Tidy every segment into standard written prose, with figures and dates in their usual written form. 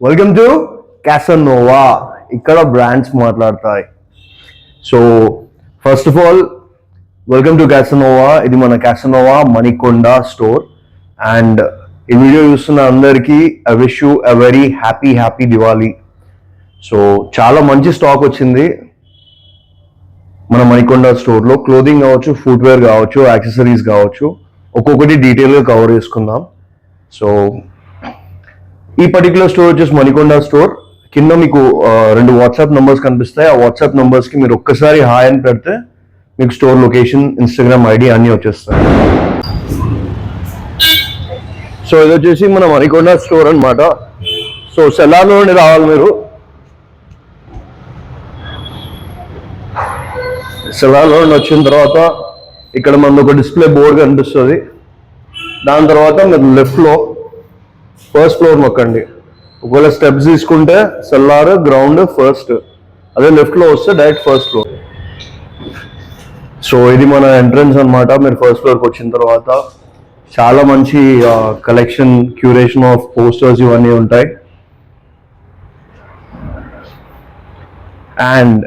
Welcome to Casanova. ఇక్కడ brands మాట్లాడతాయి. So first of all welcome to Casanova. ఇది మన క్యాసనోవా మణికొండ స్టోర్. అండ్ ఈ వీడియో చూస్తున్న అందరికీ I wish you a very happy Diwali. So చాలా మంచి స్టాక్ వచ్చింది మన మణికొండ స్టోర్లో. క్లోదింగ్ కావచ్చు, ఫుట్వేర్ కావచ్చు, యాక్సెసరీస్ కావచ్చు, ఒక్కొక్కటి డీటెయిల్గా కవర్ చేసుకుందాం. సో ఈ పర్టికులర్ స్టోర్ వచ్చేసి మణికొండ స్టోర్. కింద మీకు రెండు వాట్సాప్ నంబర్స్ కనిపిస్తాయి. ఆ వాట్సాప్ నంబర్స్కి మీరు ఒక్కసారి హాయ్ అని పెడితే మీకు స్టోర్ లొకేషన్, ఇన్స్టాగ్రామ్ ఐడి అన్నీ వచ్చేస్తాయి. సో ఇది వచ్చేసి మన మణికొండ స్టోర్ అనమాట. సో సెల్లార్లో నుండి రావాలి మీరు. సెల్లార్లో నుండి వచ్చిన తర్వాత ఇక్కడ మనకు ఒక డిస్ప్లే బోర్డు కనిపిస్తుంది. దాని తర్వాత మీరు లెఫ్ట్లో ఫస్ట్ ఫ్లోర్ నొక్కండి. ఒకవేళ స్టెప్స్ తీసుకుంటే సెల్లార్, గ్రౌండ్, ఫస్ట్. అదే లెఫ్ట్లో వస్తే డైరెక్ట్ ఫస్ట్ ఫ్లోర్. సో ఇది మన ఎంట్రన్స్ అనమాట. మీరు ఫస్ట్ ఫ్లోర్కి వచ్చిన తర్వాత చాలా మంచి కలెక్షన్, క్యూరేషన్ ఆఫ్ పోస్టర్స్ ఇవన్నీ ఉంటాయి. అండ్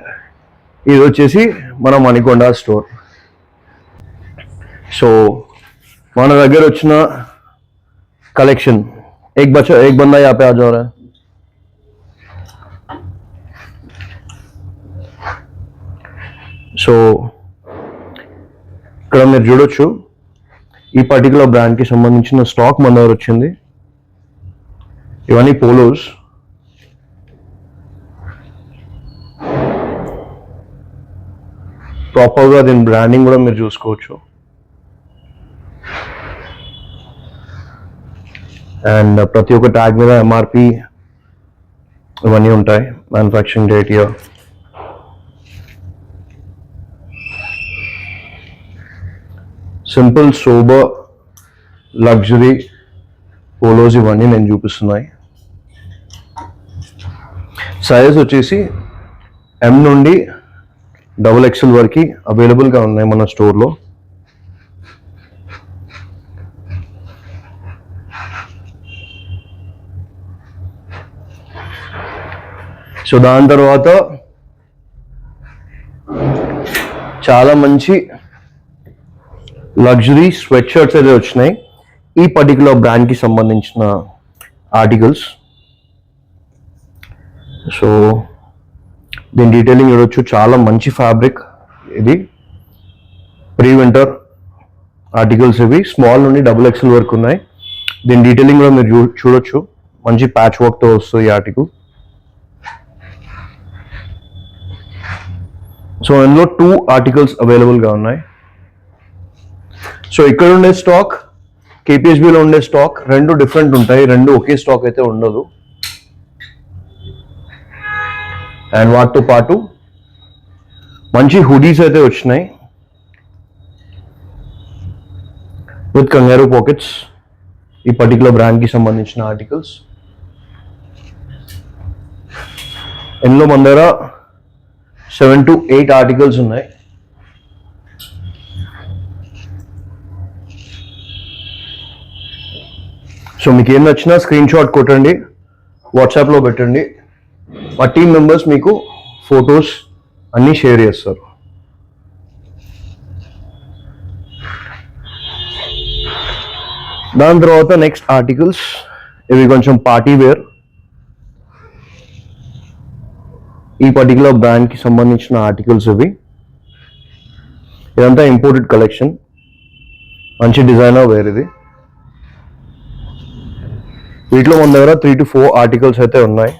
ఇది వచ్చేసి మన మణికొండ స్టోర్. సో మన దగ్గర వచ్చిన కలెక్షన్ एक बंदा यहाँ पे आ जा रहा है. సో ఇక్కడ మీరు చూడొచ్చు ఈ పర్టికులర్ బ్రాండ్కి సంబంధించిన స్టాక్ మన దగ్గర వచ్చింది. ఇవన్నీ పోలోస్. ప్రాపర్గా దీని బ్రాండింగ్ కూడా మీరు చూసుకోవచ్చు. అండ్ ప్రతి ఒక్క ట్యాగ్ మీద ఎంఆర్పి ఇవన్నీ ఉంటాయి. Manufacturing date year. Simple, sober, luxury polos ఇవన్నీ నేను చూపిస్తున్నాయి. సైజ్ వచ్చేసి ఎం నుండి XXL వరకు అవైలబుల్గా ఉన్నాయి మన స్టోర్లో. సో దాని తర్వాత చాలా మంచి లగ్జరీ స్వెట్ షర్ట్స్ అయితే వచ్చినాయి. ఈ పర్టికులర్ బ్రాండ్కి సంబంధించిన ఆర్టికల్స్. సో దీని డీటెయిలింగ్ చూడొచ్చు. చాలా మంచి ఫ్యాబ్రిక్. ఇది ప్రీ వింటర్ ఆర్టికల్స్. ఇవి స్మాల్ నుండి XXL వరకు ఉన్నాయి. దీని డీటెయిలింగ్ కూడా మీరు చూడొచ్చు. మంచి ప్యాచ్ వర్క్తో వస్తుంది ఈ ఆర్టికల్. సో ఇందులో 2 ఆర్టికల్స్ అవైలబుల్గా ఉన్నాయి. సో ఇక్కడ ఉండే స్టాక్, కేపీహెచ్బిలో ఉండే స్టాక్ రెండు డిఫరెంట్ ఉంటాయి. రెండు ఒకే స్టాక్ అయితే ఉండదు. అండ్ వాటితో పాటు మంచి హుడీస్ అయితే వచ్చినాయి విత్ కంగారూ పాకెట్స్. ఈ పర్టికులర్ బ్రాండ్కి సంబంధించిన ఆర్టికల్స్. ఇందులో మన దగ్గర 7 to 8 ఆర్టికల్స్ ఉన్నాయి. సో మీకు ఏం నచ్చినా స్క్రీన్ షాట్ కొట్టండి, వాట్సాప్లో పెట్టండి. మా టీం మెంబర్స్ మీకు ఫొటోస్ అన్నీ షేర్ చేస్తారు. దాని తర్వాత నెక్స్ట్ ఆర్టికల్స్. ఇవి కొంచెం పార్టీ వేర్. ఈ పర్టికులర్ బ్రాండ్కి సంబంధించిన ఆర్టికల్స్ ఇవి. ఇదంతా ఇంపోర్టెడ్ కలెక్షన్. మంచి డిజైనర్ వేర్ ఇది. వీటిలో మన దగ్గర 3 to 4 ఆర్టికల్స్ అయితే ఉన్నాయి.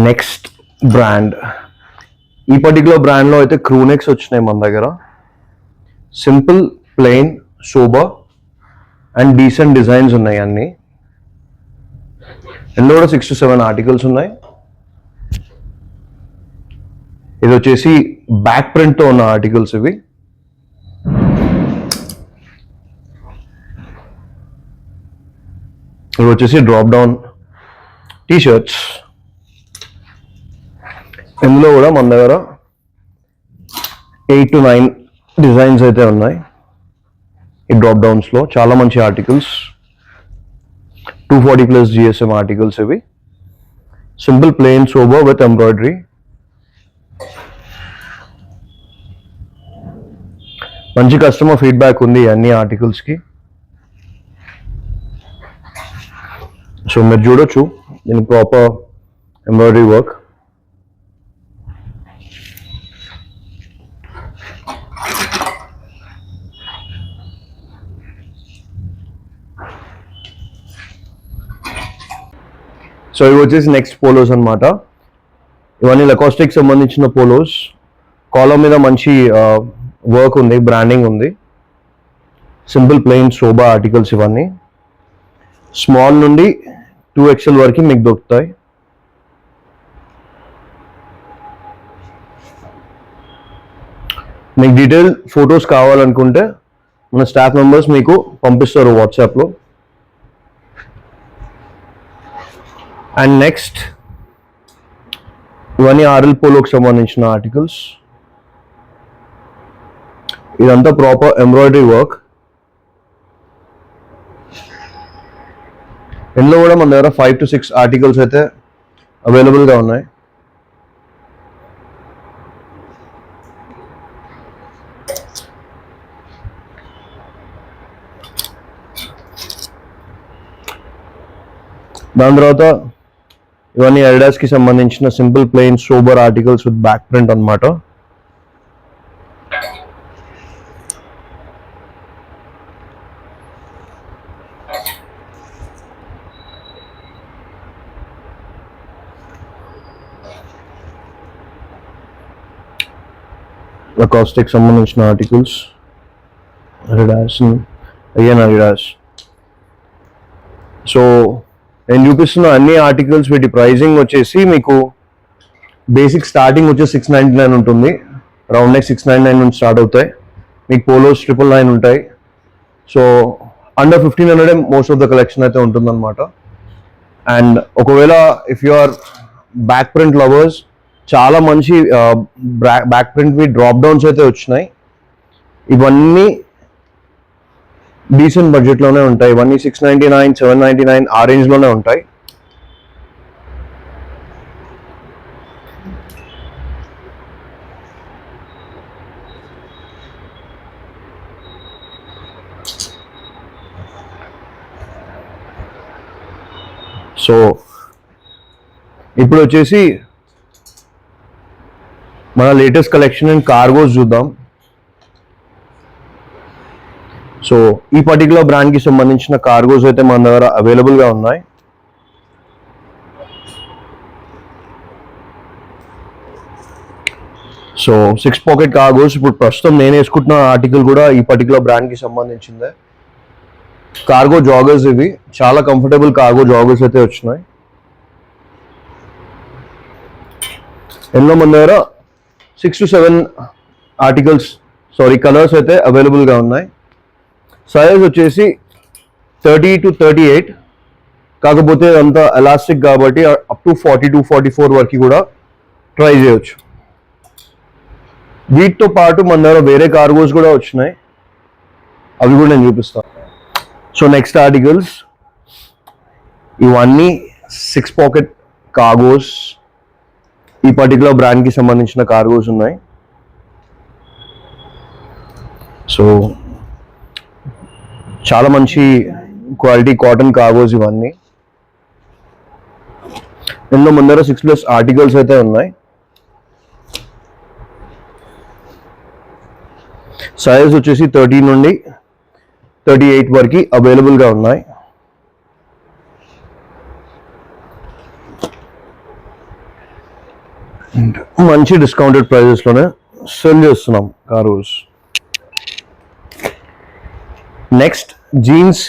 Next brand. ఈ పర్టికులర్ బ్రాండ్లో అయితే క్రూనెక్స్ వచ్చినాయి మన దగ్గర. Simple, plain, sober and decent designs ఉన్నాయి అన్నీ. ఇందులో కూడా 6 to 7 ఆర్టికల్స్ ఉన్నాయి. ఇది వచ్చేసి బ్యాక్ ప్రింట్తో ఉన్న ఆర్టికల్స్ ఇవి. ఇవి వచ్చేసి డ్రాప్ డౌన్ టీ షర్ట్స్, ఇందులో కూడా మన దగ్గర 8 to 9 డిజైన్స్ అయితే ఉన్నాయి. ఈ డ్రాప్ డౌన్స్లో చాలా మంచి ఆర్టికల్స్, 240+ GSM ఆర్టికల్స్ ఇవి. Simple plain sober with embroidery. మంచి కస్టమర్ ఫీడ్బ్యాక్ ఉంది అన్ని ఆర్టికల్స్కి. సో మీరు చూడొచ్చు దీని ప్రాపర్ ఎంబ్రాయిడరీ వర్క్. సో ఇవి వచ్చేసి నెక్స్ట్ పోలోస్ అనమాట. ఇవన్నీ లకాస్టిక్ సంబంధించిన పోలోస్. కాలర్ మీద మంచి వర్క్ ఉంది, బ్రాండింగ్ ఉంది. సింపుల్ ప్లెయిన్ సోబా ఆర్టికల్స్ ఇవన్నీ. స్మాల్ నుండి 2XL వరకు మీకు దొరుకుతాయి. మీకు డీటెయిల్ ఫొటోస్ కావాలనుకుంటే మన స్టాఫ్ మెంబర్స్ మీకు పంపిస్తారు వాట్సాప్లో. అండ్ నెక్స్ట్ ఇవన్నీ ఆర్ఎల్ పోలోకి సంబంధించిన ఆర్టికల్స్. ఇదంతా ప్రాపర్ ఎంబ్రాయిడరీ వర్క్. ఇందులో కూడా మన దగ్గర 5 to 6 ఆర్టికల్స్ అయితే అవైలబుల్గా ఉన్నాయి. దాని తర్వాత ఇవన్నీ అడిడాస్కి సంబంధించిన simple plain sober articles with back print అనమాట. లకాస్టిక్ సంబంధించిన articles, Adidas, again Adidas. So నేను చూపిస్తున్న అన్ని ఆర్టికల్స్ వీటి ప్రైజింగ్ వచ్చేసి మీకు బేసిక్ స్టార్టింగ్ వచ్చేసి 699 ఉంటుంది. రౌండ్ నెక్ 699 నుంచి స్టార్ట్ అవుతాయి. మీకు పోలోస్ 999 ఉంటాయి. So under 1500 most of the collection అయితే ఉంటుందన్నమాట. అండ్ ఒకవేళ if you are back print lovers, చాలా మంచి బ్యాక్ ప్రింట్ డ్రాప్ డౌన్స్ అయితే వచ్చినాయి. ఇవన్నీ డీసెంట్ బడ్జెట్లోనే ఉంటాయి. ఇవన్నీ 699, 799 ఆ రేంజ్లోనే ఉంటాయి. సో ఇప్పుడు వచ్చేసి మన లేటెస్ట్ కలెక్షన్ అండ్ కార్గోస్ చూద్దాం. సో ఈ పర్టికులర్ బ్రాండ్కి సంబంధించిన కార్గోస్ అయితే మన దగ్గర అవైలబుల్గా ఉన్నాయి. So 6 pocket cargos. ఇప్పుడు ప్రస్తుతం నేను వేసుకుంటున్న ఆర్టికల్ కూడా ఈ పర్టికులర్ బ్రాండ్కి సంబంధించిందే. కార్గో జాగర్స్ ఇవి. చాలా కంఫర్టబుల్ కార్గో జాగర్స్ అయితే వచ్చినాయి. ఎన్నో మన దగ్గర 6 to 7 ఆర్టికల్స్ కలర్స్ అయితే అవైలబుల్గా ఉన్నాయి. సైజ్ వచ్చేసి 30 to 38, కాకపోతే అంత ఎలాస్టిక్ కాబట్టి అప్ టు 40 to 44 వరకు కూడా ట్రై చేయొచ్చు. వీటితో పాటు మన దగ్గర వేరే కార్గోస్ కూడా వచ్చినాయి, అవి కూడా నేను చూపిస్తాను. సో నెక్స్ట్ ఆర్టికల్స్ ఇవన్నీ 6 పాకెట్ కార్గోస్. ఈ పర్టికులర్ బ్రాండ్కి సంబంధించిన కార్గోస్ ఉన్నాయి. సో చాలా మంచి క్వాలిటీ కాటన్ కార్గోస్ ఇవన్నీ. ఇందులో ముందర 6+ ఆర్టికల్స్ అయితే ఉన్నాయి. సైజ్ వచ్చేసి 30 నుండి 38 వరకు అవైలబుల్గా ఉన్నాయి. మంచి డిస్కౌంటెడ్ ప్రైజెస్లోనే సెల్ చేస్తున్నాం cargos. Next jeans,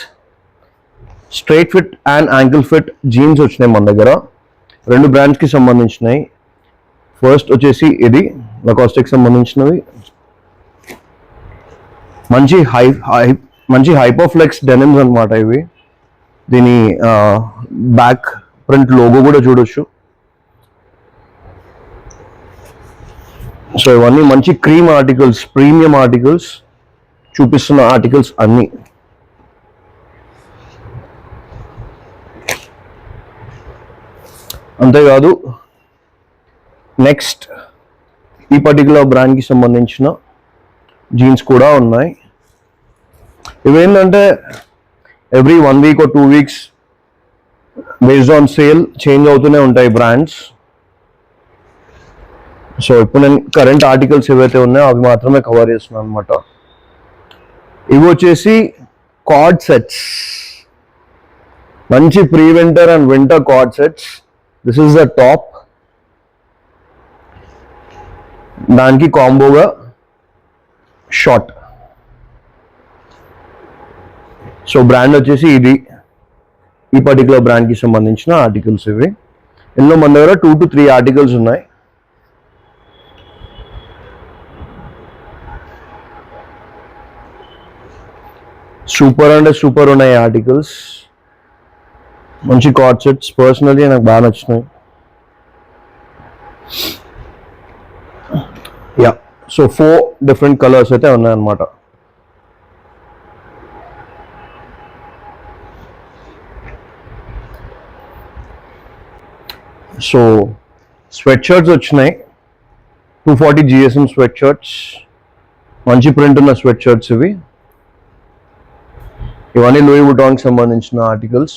straight fit and ankle fit jeans వచ్చినాయి మన దగ్గర. 2 బ్రాండ్స్కి సంబంధించినవి. ఫస్ట్ వచ్చేసి ఇది లకాస్టిక్ సంబంధించినవి. మంచి హైపర్ఫ్లెక్స్ డెనిమ్స్ అనమాట ఇవి. దీని బ్యాక్ ఫ్రంట్ లోగో కూడా చూడొచ్చు. సో ఇవన్నీ మంచి క్రీమ్ ఆర్టికల్స్, ప్రీమియం ఆర్టికల్స్ చూపిస్తున్న ఆర్టికల్స్ అన్నీ. అంతేకాదు నెక్స్ట్ ఈ పర్టికులర్ బ్రాండ్కి సంబంధించిన జీన్స్ కూడా ఉన్నాయి. ఇవేంటంటే every 1 week or 2 weeks based on sale change అవుతూనే ఉంటాయి బ్రాండ్స్. సో ఇప్పుడు నేను కరెంట్ ఆర్టికల్స్ ఏవైతే ఉన్నాయో అవి మాత్రమే కవర్ చేస్తున్నాను అనమాట. ఇవి వచ్చేసి కార్డ్ సెట్స్, మంచి pre winter and winter card sets. This is the top, దానికి కాంబోగా షార్ట్. సో బ్రాండ్ వచ్చేసి ఇది, ఈ పర్టికులర్ బ్రాండ్కి సంబంధించిన ఆర్టికల్స్ ఇవి. ఇందులో మన దగ్గర 2 to 3 ఆర్టికల్స్ ఉన్నాయి. సూపర్ అంటే సూపర్ ఉన్నాయి ఆర్టికల్స్, మంచి కార్డ్ సెట్స్. పర్సనలీ నాకు బాగా నచ్చినాయి. యా, సో 4 డిఫరెంట్ కలర్స్ అయితే ఉన్నాయన్నమాట. సో స్వెట్ షర్ట్స్ వచ్చినాయి, 240 GSM స్వెట్ షర్ట్స్, మంచి ప్రింట్ ఉన్న స్వెట్ షర్ట్స్ ఇవి. ఇవన్నీ లూయి వుటాన్కి సంబంధించిన ఆర్టికల్స్.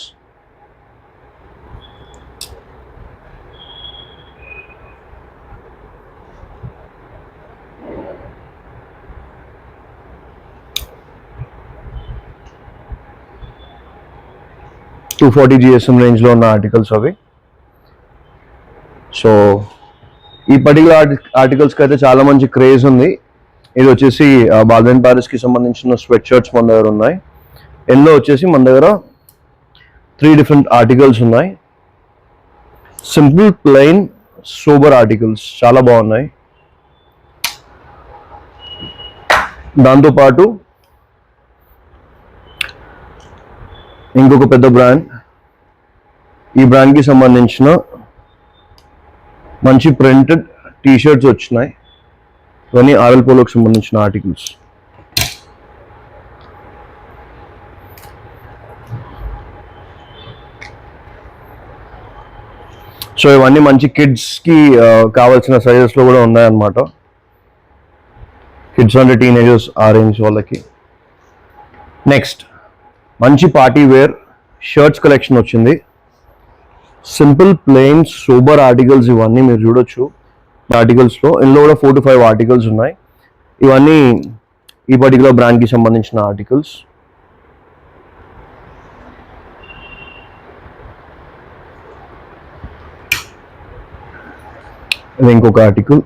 $240 GSM రేంజ్లో ఉన్న ఆర్టికల్స్ అవి. సో ఈ పర్టికులర్ ఆర్టికల్స్కి అయితే చాలా మంచి క్రేజ్ ఉంది. ఇది వచ్చేసి బాల్విన్ ప్యారిస్కి సంబంధించిన స్వెట్ షర్ట్స్ మన దగ్గర ఉన్నాయి. ఎల్లో వచ్చేసి మన దగ్గర 3 డిఫరెంట్ ఆర్టికల్స్ ఉన్నాయి. సింపుల్ ప్లెయిన్ సూపర్ ఆర్టికల్స్ చాలా బాగున్నాయి. దాంతోపాటు ఇంకొక పెద్ద బ్రాండ్, ఈ బ్రాండ్కి సంబంధించిన మంచి ప్రింటెడ్ టీషర్ట్స్ వచ్చినాయి. ఇవన్నీ ఆర్ఎల్ పోలోకి సంబంధించిన ఆర్టికల్స్. సో ఇవన్నీ మంచి కిడ్స్కి కావాల్సిన సైజెస్లో కూడా ఉన్నాయన్నమాట. కిడ్స్ అంటే టీనేజర్స్ ఆ రేంజ్ వాళ్ళకి. నెక్స్ట్ మంచి పార్టీ వేర్ షర్ట్స్ కలెక్షన్ వచ్చింది. సింపుల్ ప్లెయిన్ సూపర్ ఆర్టికల్స్ ఇవన్నీ మీరు చూడొచ్చు ఆర్టికల్స్లో. ఇందులో కూడా 4 to 5 ఆర్టికల్స్ ఉన్నాయి. ఇవన్నీ ఈ పర్టికులర్ బ్రాండ్కి సంబంధించిన ఆర్టికల్స్. ఇది ఇంకొక ఆర్టికల్,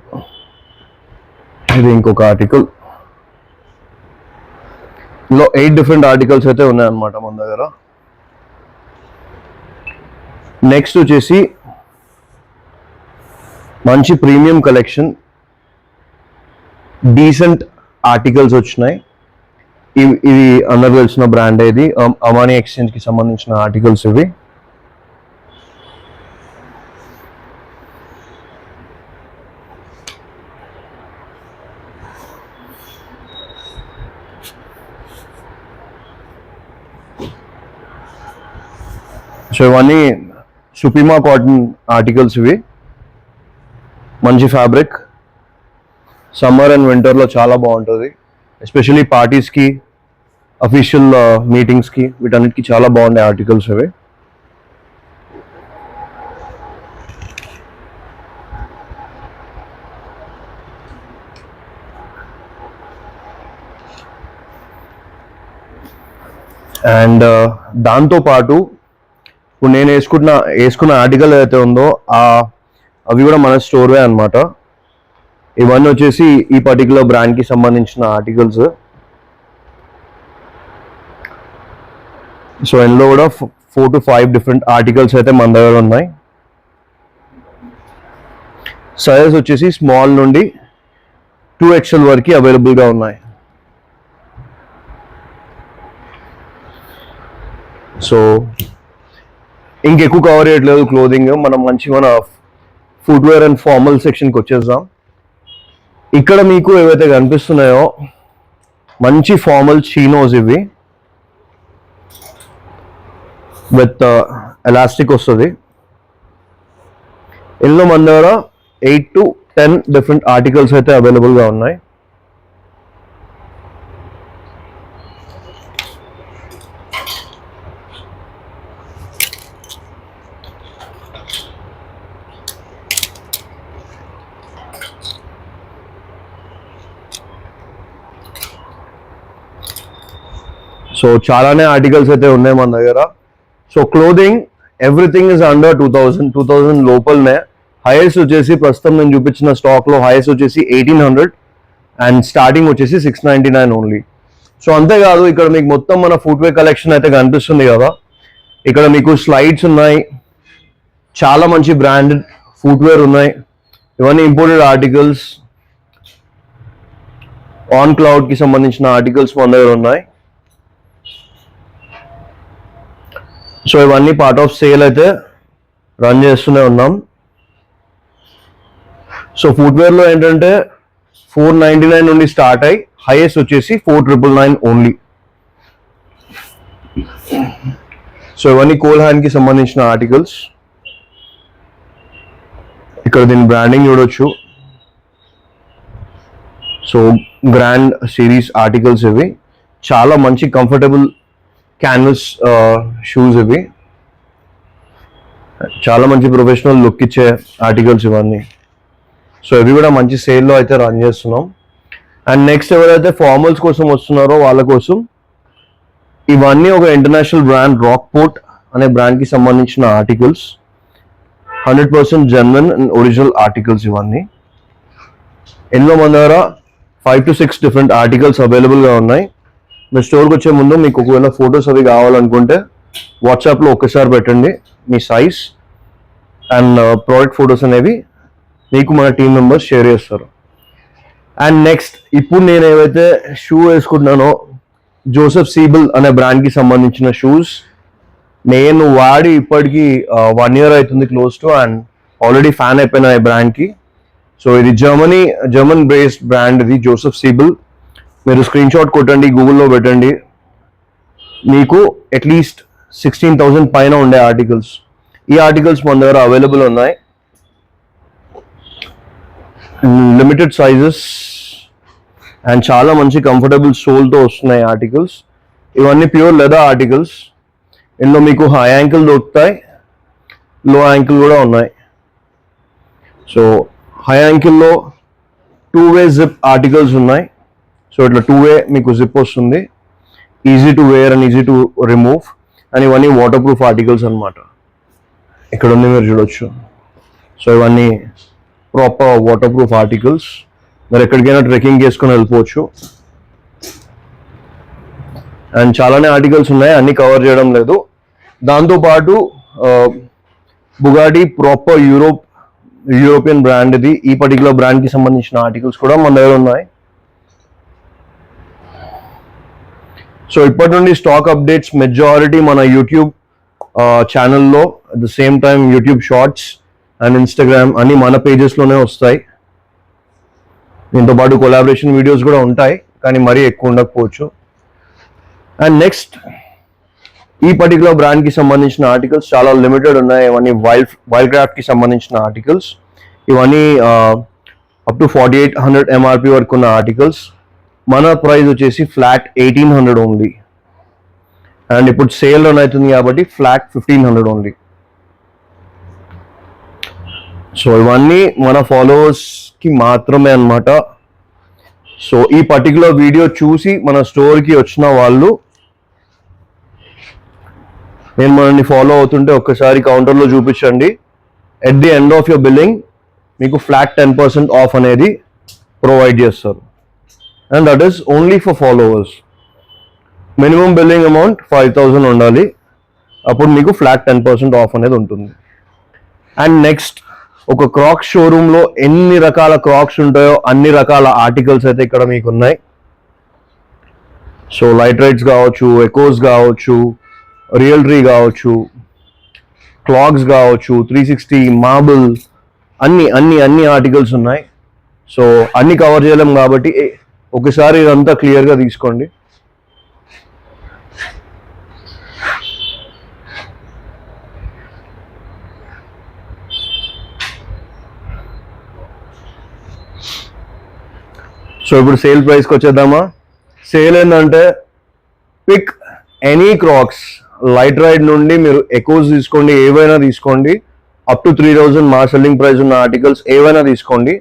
ఇది ఇంకొక ఆర్టికల్. ఇందులో 8 డిఫరెంట్ ఆర్టికల్స్ అయితే ఉన్నాయన్నమాట మన దగ్గర. నెక్స్ట్ వచ్చేసి మంచి ప్రీమియం కలెక్షన్, డీసెంట్ ఆర్టికల్స్ వచ్చినాయి. ఇది అందరు తెలిసిన బ్రాండ్. ఇది అమానీ ఎక్స్చేంజ్కి సంబంధించిన ఆర్టికల్స్ ఇవి. సో ఇవన్నీ సుప్రీమా కాటన్ ఆర్టికల్స్ ఇవి. మంచి ఫ్యాబ్రిక్, సమ్మర్ అండ్ వింటర్లో చాలా బాగుంటుంది. ఎస్పెషలీ పార్టీస్కి, అఫీషియల్ మీటింగ్స్కి, వీటన్నిటికీ చాలా బాగుండే ఆర్టికల్స్ ఇవి. అండ్ దాంతోపాటు ఇప్పుడు నేను వేసుకున్న ఆర్టికల్ ఏదైతే ఉందో అవి కూడా మన స్టోర్వే అనమాట. ఇవన్నీ వచ్చేసి ఈ పర్టికులర్ బ్రాండ్కి సంబంధించిన ఆర్టికల్స్. సో ఇందులో కూడా 4 to 5 డిఫరెంట్ ఆర్టికల్స్ అయితే మన దగ్గర ఉన్నాయి. సైజెస్ వచ్చేసి స్మాల్ నుండి 2XL వరకు అవైలబుల్గా ఉన్నాయి. సో ఇంకెక్కువ కవర్ చేయట్లేదు క్లోదింగ్, మనం మన ఫుట్వేర్ అండ్ ఫార్మల్ సెక్షన్కి వచ్చేద్దాం. ఇక్కడ మీకు ఏవైతే కనిపిస్తున్నాయో మంచి ఫార్మల్ చీనోస్ ఇవి విత్ ఎలాస్టిక్ వస్తుంది. ఇందులో మన దగ్గర 8 to 10 డిఫరెంట్ ఆర్టికల్స్ అయితే అవైలబుల్గా ఉన్నాయి. సో చాలానే ఆర్టికల్స్ అయితే ఉన్నాయి మన దగ్గర. So clothing everything is under 2000 లోపలనే. హైయెస్ట్ వచ్చేసి ప్రస్తుతం నేను చూపించిన స్టాక్లో హైయెస్ట్ వచ్చేసి 1800 అండ్ స్టార్టింగ్ వచ్చేసి 699 ఓన్లీ. సో అంతేకాదు ఇక్కడ మీకు మొత్తం మన ఫుట్వేర్ కలెక్షన్ అయితే కనిపిస్తుంది కదా. ఇక్కడ మీకు స్లైడ్స్ ఉన్నాయి, చాలా మంచి బ్రాండెడ్ ఫుట్వేర్ ఉన్నాయి. ఇవన్నీ ఇంపోర్టెడ్ ఆర్టికల్స్, ఆన్ క్లౌడ్కి సంబంధించిన ఆర్టికల్స్ మన దగ్గర ఉన్నాయి. సో ఇవన్నీ పార్ట్ ఆఫ్ సేల్ అయితే రన్ చేస్తూనే ఉన్నాం. సో ఫుట్వేర్లో ఏంటంటే 499 నుండి స్టార్ట్ అయ్యి హైయెస్ట్ వచ్చేసి 4999 ఓన్లీ. సో ఇవన్నీ కోల్ హ్యాండ్కి సంబంధించిన ఆర్టికల్స్. ఇక్కడ దీని బ్రాండింగ్ చూడొచ్చు. సో గ్రాండ్ సిరీస్ ఆర్టికల్స్ ఇవి, చాలా మంచి కంఫర్టబుల్ క్యాన్వస్ షూస్ ఇవి, చాలా మంచి ప్రొఫెషనల్ లుక్ ఇచ్చే ఆర్టికల్స్ ఇవన్నీ. సో ఇవి కూడా మంచి సేల్లో అయితే రన్ చేస్తున్నాం. అండ్ నెక్స్ట్ ఎవరైతే ఫార్మల్స్ కోసం వస్తున్నారో వాళ్ళ కోసం ఇవన్నీ ఒక ఇంటర్నేషనల్ బ్రాండ్ రాక్పోర్ట్ అనే బ్రాండ్కి సంబంధించిన articles, 100% genuine and original articles ఇవన్నీ. ఎన్నో మన దగ్గర 5 to 6 డిఫరెంట్ ఆర్టికల్స్ అవైలబుల్గా ఉన్నాయి. మీరు స్టోర్కి వచ్చే ముందు మీకు ఒకవేళ ఫొటోస్ అవి కావాలనుకుంటే వాట్సాప్లో ఒక్కసారి పెట్టండి మీ సైజ్ అండ్ ప్రోడక్ట్ ఫొటోస్ అనేవి మీకు మన టీమ్ మెంబర్స్ షేర్ చేస్తారు. అండ్ నెక్స్ట్ ఇప్పుడు నేను ఏవైతే షూ వేసుకుంటున్నానో జోసెఫ్ సీబుల్ అనే బ్రాండ్కి సంబంధించిన షూస్ నేను వాడి ఇప్పటికీ 1 year అవుతుంది close to, and already fan అయిపోయినా ఈ బ్రాండ్కి. సో ఇది జర్మన్ బేస్డ్ బ్రాండ్, ఇది జోసెఫ్ సీబుల్. మీరు స్క్రీన్ షాట్ కొట్టండి, గూగుల్లో పెట్టండి, మీకు అట్లీస్ట్ 16,000 పైన ఉండే ఆర్టికల్స్. ఈ ఆర్టికల్స్ మన దగ్గర అవైలబుల్ ఉన్నాయి, లిమిటెడ్ సైజెస్ అండ్ చాలా మంచి కంఫర్టబుల్ సోల్తో వస్తున్నాయి ఆర్టికల్స్. ఇవన్నీ ప్యూర్ లెదర్ ఆర్టికల్స్. ఇందులో మీకు హై యాంకిల్ దొరుకుతాయి, లో యాంకిల్ కూడా ఉన్నాయి. సో హై యాంకిల్లో 2-way జిప్ ఆర్టికల్స్ ఉన్నాయి. సో ఇట్లా 2-way మీకు జిప్ వస్తుంది, easy to wear and easy to remove. And ఇవన్నీ వాటర్ ప్రూఫ్ ఆర్టికల్స్ అనమాట. ఇక్కడ ఉంది మీరు చూడొచ్చు. సో ఇవన్నీ ప్రాపర్ వాటర్ ప్రూఫ్ ఆర్టికల్స్. మీరు ఎక్కడికైనా ట్రెక్కింగ్ చేసుకొని వెళ్ళిపోవచ్చు. అండ్ చాలానే ఆర్టికల్స్ ఉన్నాయి, అన్ని కవర్ చేయడం లేదు. దాంతోపాటు బుగాటి ప్రాపర్ యూరోపియన్ బ్రాండ్ ఇది. ఈ పర్టికులర్ బ్రాండ్కి సంబంధించిన ఆర్టికల్స్ కూడా మన దగ్గర ఉన్నాయి. సో ఇప్పటి నుండి స్టాక్ అప్డేట్స్ మెజారిటీ మన యూట్యూబ్ ఛానల్లో, at the same time YouTube shorts and Instagram అన్ని మన పేజెస్లోనే వస్తాయి. దీంతో పాటు కొలాబరేషన్ వీడియోస్ కూడా ఉంటాయి, కానీ మరీ ఎక్కువ ఉండకపోవచ్చు. అండ్ నెక్స్ట్ ఈ పర్టికులర్ బ్రాండ్కి సంబంధించిన ఆర్టికల్స్ చాలా లిమిటెడ్ ఉన్నాయి. ఇవన్నీ వైల్డ్ క్రాఫ్ట్కి సంబంధించిన ఆర్టికల్స్. ఇవన్నీ అప్ టు 4800 MRP వరకు ఉన్న ఆర్టికల్స్. మన ప్రైస్ వచ్చేసి ఫ్లాట్ 1800 ఓన్లీ. అండ్ ఇప్పుడు సేల్ రన్ అవుతుంది కాబట్టి ఫ్లాట్ 1500 ఓన్లీ. సో ఇవన్నీ మన ఫాలోవర్స్కి మాత్రమే అన్నమాట. సో ఈ పర్టికులర్ వీడియో చూసి మన స్టోర్కి వచ్చిన వాళ్ళు నేను మనల్ని ఫాలో అవుతుంటే ఒక్కసారి కౌంటర్లో చూపించండి. At the end of your billing మీకు ఫ్లాట్ 10% ఆఫ్ అనేది ప్రొవైడ్ చేస్తారు. And that is only for followers. Minimum billing amount 5000 ఉండాలి, అప్పుడు మీకు ఫ్లాట్ 10% ఆఫ్ అనేది ఉంటుంది. అండ్ నెక్స్ట్ ఒక క్రాక్స్ షోరూంలో ఎన్ని రకాల క్రాక్స్ ఉంటాయో అన్ని రకాల ఆర్టికల్స్ అయితే ఇక్కడ మీకు ఉన్నాయి. సో లైట్ రైడ్స్ కావచ్చు, ఎకోస్ కావచ్చు, రియల్ ట్రీ కావచ్చు, క్లాక్స్ కావచ్చు, 360 మార్బుల్, అన్ని ఆర్టికల్స్ ఉన్నాయి. సో అన్ని కవర్ చేయలేం కాబట్టి ఒకసారి ఇదంతా క్లియర్గా తీసుకోండి. సో ఇప్పుడు సేల్ ప్రైస్కి వచ్చేద్దామా. సేల్ ఏంటంటే pick any crocs, lite ride నుండి మీరు ఎకోస్ తీసుకోండి, ఏవైనా తీసుకోండి, అప్ టు 3000 మా సెల్లింగ్ ప్రైస్ ఉన్న ఆర్టికల్స్ ఏవైనా తీసుకోండి.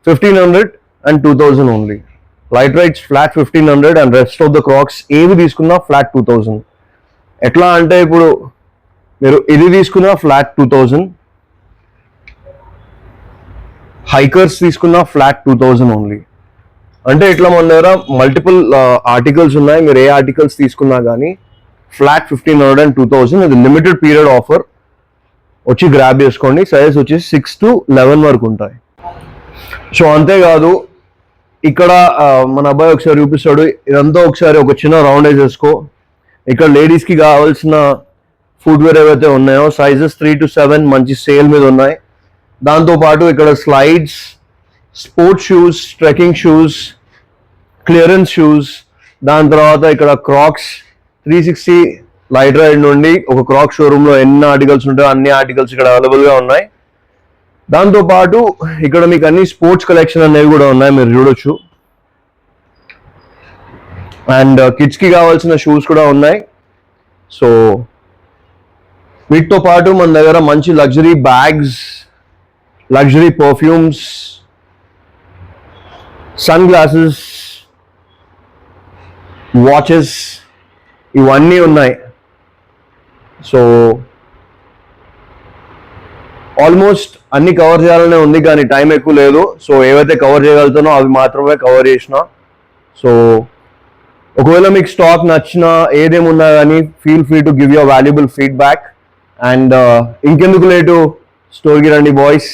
1500 and 2000 only. Light rides flat 1500 and rest of the Crocs ఏవి తీసుకున్నా ఫ్లాట్ 2000. ఎట్లా అంటే ఇప్పుడు మీరు ఇది తీసుకున్నా ఫ్లాట్ 2000, హైకర్స్ తీసుకున్నా ఫ్లాట్ 2000 ఓన్లీ. అంటే ఇట్లా మన దగ్గర మల్టిపుల్ ఆర్టికల్స్ ఉన్నాయి. మీరు ఏ ఆర్టికల్స్ తీసుకున్నా కానీ ఫ్లాట్ 1500 అండ్ 2000. ఇది లిమిటెడ్ పీరియడ్ ఆఫర్, వచ్చి గ్రాబ్ చేసుకోండి. సైజ్ వచ్చేసి 6 to 11 వరకు ఉంటాయి. సో అంతేకాదు ఇక్కడ మన అబ్బాయి ఒకసారి చూపిస్తాడు, ఇదంతా ఒకసారి ఒక చిన్న రౌండ్ వేసేసుకో. ఇక్కడ లేడీస్కి కావాల్సిన ఫుట్వేర్ ఏవైతే ఉన్నాయో సైజెస్ 3 to 7 మంచి సేల్ మీద ఉన్నాయి. దాంతోపాటు ఇక్కడ slides, sports shoes, trekking shoes, clearance shoes, దాని తర్వాత ఇక్కడ క్రాక్స్ 360 లైట్ రైడ్ నుండి ఒక క్రాక్ షోరూంలో ఎన్ని ఆర్టికల్స్ ఉంటాయో అన్ని ఆర్టికల్స్ ఇక్కడ అవైలబుల్గా ఉన్నాయి. దాంతోపాటు ఇక్కడ మీకు అన్ని స్పోర్ట్స్ కలెక్షన్ అనేవి కూడా ఉన్నాయి, మీరు చూడొచ్చు. అండ్ కిడ్స్కి కావాల్సిన షూస్ కూడా ఉన్నాయి. సో వీటితో పాటు మన దగ్గర మంచి luxury bags, luxury perfumes, sunglasses, watches ఇవన్నీ ఉన్నాయి. సో ఆల్మోస్ట్ అన్ని కవర్ చేయాలనే ఉంది కానీ టైం ఎక్కువ లేదు. సో ఏవైతే కవర్ చేయగలుగుతానో అవి మాత్రమే కవర్ చేసిన. సో ఒకవేళ మీకు స్టాక్ నచ్చినా ఏదేమున్నా కానీ feel free to give your valuable feedback. And ఇంకెందుకు లేటు, స్టోర్కి రండి బాయ్స్.